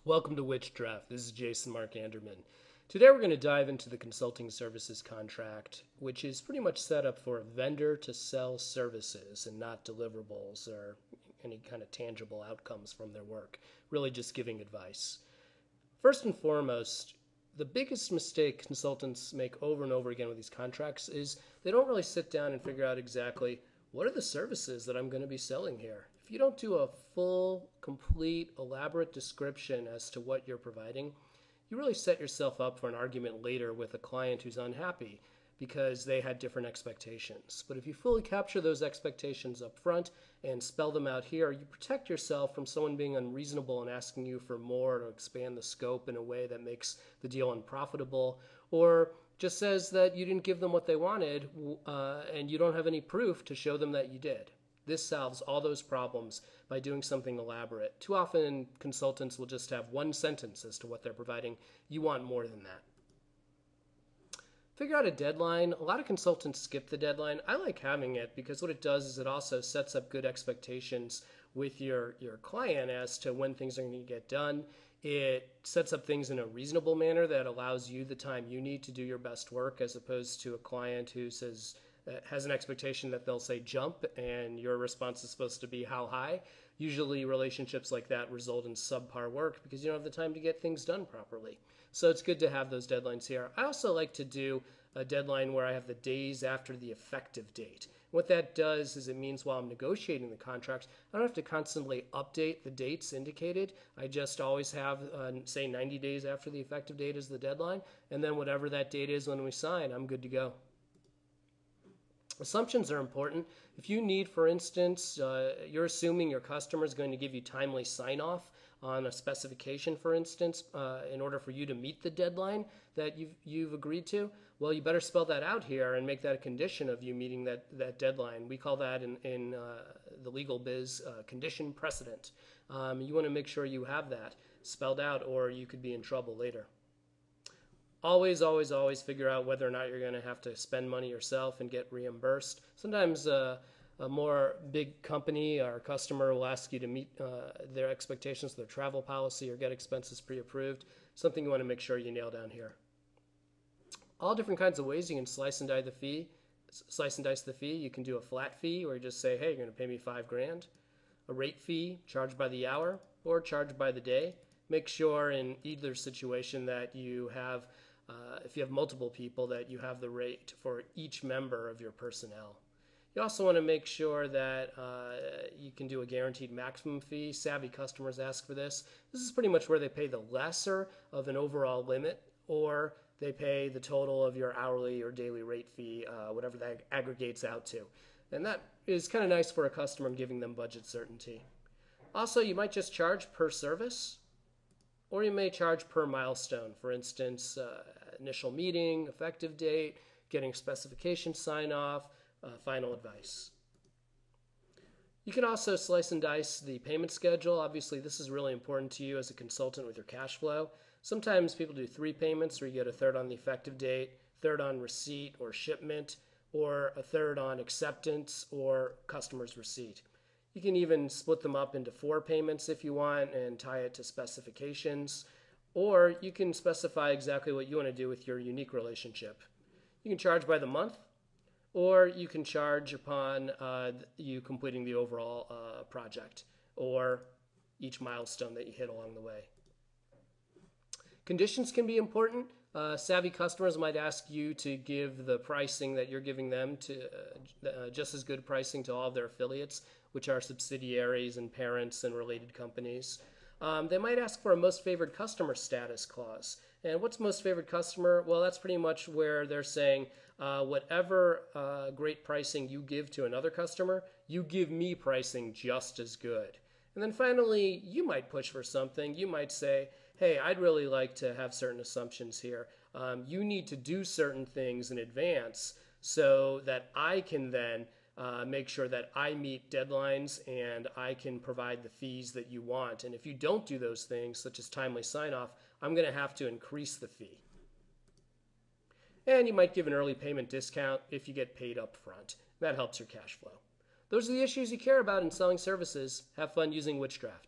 Welcome to Witchdraft. This is Jason Mark Anderman. Today we're going to dive into the consulting services contract, which is pretty much set up for a vendor to sell services and not deliverables or any kind of tangible outcomes from their work, really just giving advice. First and foremost, the biggest mistake consultants make over and over again with these contracts is they don't really sit down and figure out exactly what are the services that I'm going to be selling here. If you don't do a full, complete, elaborate description as to what you're providing, you really set yourself up for an argument later with a client who's unhappy because they had different expectations. But if you fully capture those expectations up front and spell them out here, you protect yourself from someone being unreasonable and asking you for more to expand the scope in a way that makes the deal unprofitable, or just says that you didn't give them what they wanted and you don't have any proof to show them that you did. This solves all those problems by doing something elaborate. Too often, consultants will just have one sentence as to what they're providing. You want more than that. Figure out a deadline. A lot of consultants skip the deadline. I like having it because what it does is it also sets up good expectations with your client as to when things are going to get done. It sets up things in a reasonable manner that allows you the time you need to do your best work, as opposed to a client who has an expectation that they'll say jump and your response is supposed to be how high. Usually relationships like that result in subpar work because you don't have the time to get things done properly. So it's good to have those deadlines here. I also like to do a deadline where I have the days after the effective date. What that does is it means while I'm negotiating the contract, I don't have to constantly update the dates indicated. I just always have, say, 90 days after the effective date is the deadline, and then whatever that date is when we sign, I'm good to go. Assumptions are important. If you need, for instance, you're assuming your customer is going to give you timely sign-off on a specification, for instance, in order for you to meet the deadline that you've agreed to, well, you better spell that out here and make that a condition of you meeting that deadline. We call that in the legal biz condition precedent. You want to make sure you have that spelled out or you could be in trouble later. Always, always, always figure out whether or not you're going to have to spend money yourself and get reimbursed. Sometimes a more big company or customer will ask you to meet their expectations, their travel policy, or get expenses pre-approved. Something you want to make sure you nail down here. All different kinds of ways you can slice and dice the fee. You can do a flat fee where you just say, hey, you're going to pay me $5,000. A rate fee, charged by the hour or charged by the day. Make sure in either situation that you have if you have multiple people, that you have the rate for each member of your personnel. You also want to make sure that you can do a guaranteed maximum fee. Savvy customers ask for this. This is pretty much where they pay the lesser of an overall limit, or they pay the total of your hourly or daily rate fee, whatever that aggregates out to. And that is kind of nice for a customer, giving them budget certainty. Also, you might just charge per service, or you may charge per milestone. For instance, initial meeting, effective date, getting specification sign-off, final advice. You can also slice and dice the payment schedule. Obviously, this is really important to you as a consultant with your cash flow. Sometimes people do 3 payments where you get a third on the effective date, third on receipt or shipment, or a third on acceptance or customer's receipt. You can even split them up into 4 payments if you want and tie it to specifications, or you can specify exactly what you want to do with your unique relationship. You can charge by the month, or you can charge upon you completing the overall project or each milestone that you hit along the way. Conditions can be important. Savvy customers might ask you to give the pricing that you're giving them to just as good pricing to all of their affiliates, which are subsidiaries and parents and related companies. They might ask for a most favored customer status clause. And what's most favored customer? Well, that's pretty much where they're saying whatever great pricing you give to another customer, you give me pricing just as good. And then finally, you might push for something. You might say, hey, I'd really like to have certain assumptions here. You need to do certain things in advance so that I can then make sure that I meet deadlines and I can provide the fees that you want. And if you don't do those things, such as timely sign-off, I'm going to have to increase the fee. And you might give an early payment discount if you get paid up front. That helps your cash flow. Those are the issues you care about in selling services. Have fun using Witchdraft.